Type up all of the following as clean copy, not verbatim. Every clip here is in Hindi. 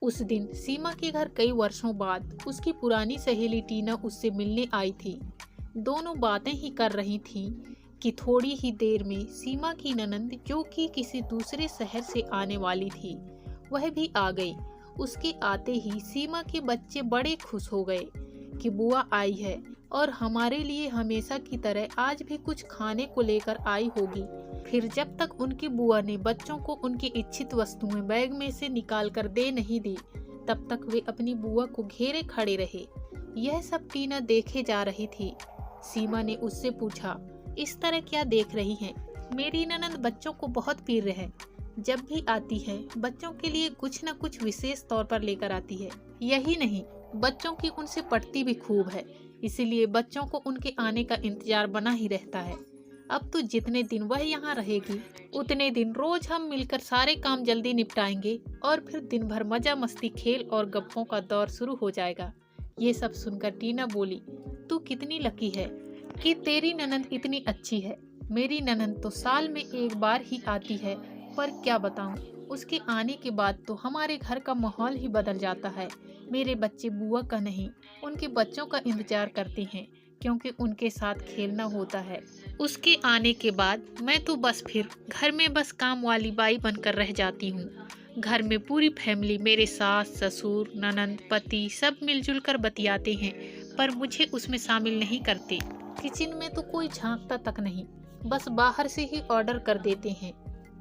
उस दिन सीमा के घर कई वर्षों बाद उसकी पुरानी सहेली टीना उससे मिलने आई थी। दोनों बातें ही कर रही थीं कि थोड़ी ही देर में सीमा की ननंद, जो कि किसी दूसरे शहर से आने वाली थी, वह भी आ गई। उसके आते ही सीमा के बच्चे बड़े खुश हो गए कि बुआ आई है और हमारे लिए हमेशा की तरह आज भी कुछ खाने को लेकर आई होगी। फिर जब तक उनकी बुआ ने बच्चों को उनकी इच्छित वस्तुएं बैग में से निकाल कर दे नहीं दी, तब तक वे अपनी बुआ को घेरे खड़े रहे। यह सब टीना देखे जा रही थी। सीमा ने उससे पूछा, इस तरह क्या देख रही हैं? मेरी ननंद बच्चों को बहुत प्रिय है। जब भी आती है बच्चों के लिए कुछ न कुछ विशेष तौर पर लेकर आती है। यही नहीं, बच्चों की उनसे पटती भी खूब है, इसीलिए बच्चों को उनके आने का इंतजार बना ही रहता है। अब तो जितने दिन वह यहाँ रहेगी उतने दिन रोज हम मिलकर सारे काम जल्दी निपटाएंगे और फिर दिन भर मजा मस्ती, खेल और गप्पों का दौर शुरू हो जाएगा। ये सब सुनकर टीना बोली, तू कितनी लकी है कि तेरी ननंद इतनी अच्छी है। मेरी ननंद तो साल में एक बार ही आती है, पर क्या बताऊं, उसके आने के बाद तो हमारे घर का माहौल ही बदल जाता है। मेरे बच्चे बुआ का नहीं, उनके बच्चों का इंतजार करते हैं, क्योंकि उनके साथ खेलना होता है। उसके आने के बाद मैं तो बस फिर घर में बस काम वाली बाई बनकर रह जाती हूँ। घर में पूरी फैमिली, मेरे सास ससुर ननंद पति सब मिलजुल कर बतियाते हैं, पर मुझे उसमें शामिल नहीं करते। किचन में तो कोई झांकता तक नहीं, बस बाहर से ही ऑर्डर कर देते हैं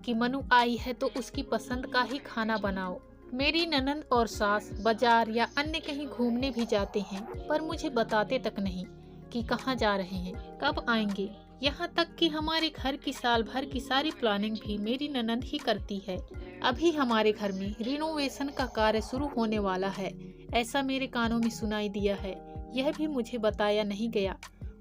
कि मनु आई है तो उसकी पसंद का ही खाना बनाओ। मेरी ननंद और सास बाजार या अन्य कहीं घूमने भी जाते हैं, पर मुझे बताते तक नहीं कि कहाँ जा रहे हैं, कब आएंगे। यहाँ तक कि हमारे घर की साल भर की सारी प्लानिंग भी मेरी ननंद ही करती है। अभी हमारे घर में रिनोवेशन का कार्य शुरू होने वाला है, ऐसा मेरे कानों में सुनाई दिया है। यह भी मुझे बताया नहीं गया।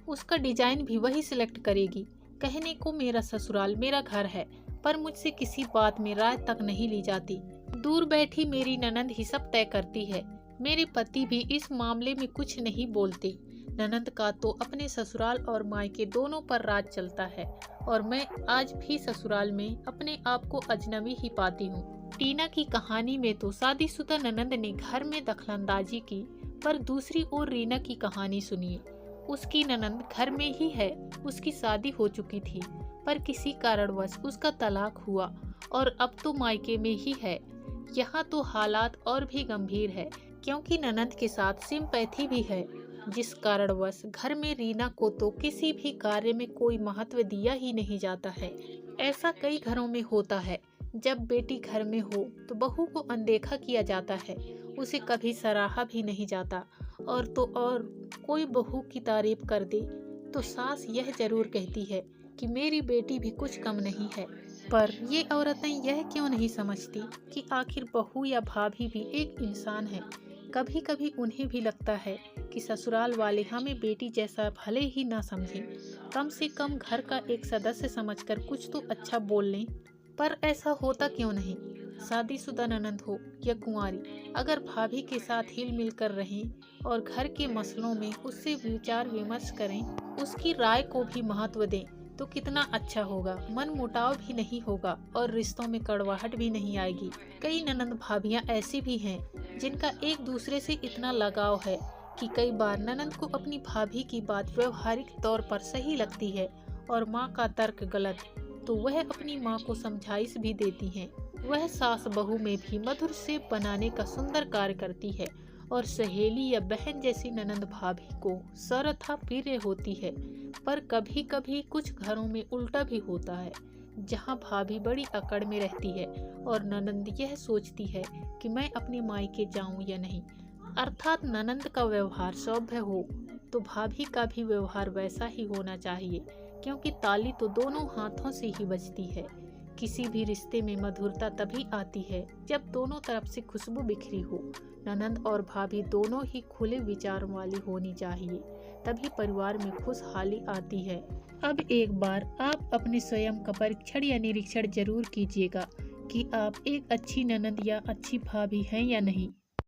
उसका डिजाइन भी वही सिलेक्ट करेगी। कहने को मेरा ससुराल मेरा घर है, पर मुझसे किसी बात में राय तक नहीं ली जाती। दूर बैठी मेरी ननंद ही सब तय करती है। मेरे पति भी इस मामले में कुछ नहीं बोलते। ननंद का तो अपने ससुराल और मायके दोनों पर राज चलता है, और मैं आज भी ससुराल में अपने आप को अजनबी ही पाती हूँ। टीना की कहानी में तो शादीशुदा ननंद ने घर में दखलंदाजी की, पर दूसरी ओर रीना की कहानी सुनिए। उसकी ननंद घर में ही है, उसकी शादी हो चुकी थी, पर किसी कारणवश उसका तलाक हुआ और अब तो मायके में ही है। यहाँ तो हालात और भी गंभीर है, क्योंकि ननंद के साथ सिंपैथी भी है, जिस कारणवश घर में रीना को तो किसी भी कार्य में कोई महत्व दिया ही नहीं जाता है। ऐसा कई घरों में होता है। जब बेटी घर में हो तो बहू को अनदेखा किया जाता है, उसे कभी सराहा भी नहीं जाता, और तो और कोई बहू की तारीफ कर दे तो सास यह जरूर कहती है कि मेरी बेटी भी कुछ कम नहीं है। पर ये औरतें यह क्यों नहीं समझती कि आखिर बहू या भाभी भी एक इंसान है। कभी कभी उन्हें भी लगता है कि ससुराल वाले हमें बेटी जैसा भले ही ना समझें, कम से कम घर का एक सदस्य समझकर कुछ तो अच्छा बोल लें। पर ऐसा होता क्यों नहीं? शादीशुदा ननंद हो या कुंवारी, अगर भाभी के साथ हिल मिल कर रहें और घर के मसलों में उससे विचार विमर्श करें, उसकी राय को भी महत्व दें, तो कितना अच्छा होगा। मन मुटाव भी नहीं होगा और रिश्तों में कड़वाहट भी नहीं आएगी। कई ननंद भाभियां ऐसी भी हैं जिनका एक दूसरे से इतना लगाव है कि कई बार ननंद को अपनी भाभी की बात व्यवहारिक तौर पर सही लगती है और माँ का तर्क गलत, तो वह अपनी माँ को समझाइश भी देती हैं। वह सास बहू में भी मधुर से बनाने का सुंदर कार्य करती है और सहेली या बहन जैसी ननंद भाभी को सर्वथा प्रिय होती है। पर कभी कभी कुछ घरों में उल्टा भी होता है, जहां भाभी बड़ी अकड़ में रहती है और ननंद यह सोचती है कि मैं अपने मायके जाऊं या नहीं। अर्थात ननंद का व्यवहार सभ्य हो तो भाभी का भी व्यवहार वैसा ही होना चाहिए, क्योंकि ताली तो दोनों हाथों से ही बजती है। किसी भी रिश्ते में मधुरता तभी आती है जब दोनों तरफ से खुशबू बिखरी हो। ननंद और भाभी दोनों ही खुले विचार वाली होनी चाहिए, तभी परिवार में खुशहाली आती है। अब एक बार आप अपने स्वयं का परीक्षण या निरीक्षण जरूर कीजिएगा कि आप एक अच्छी ननंद या अच्छी भाभी हैं या नहीं।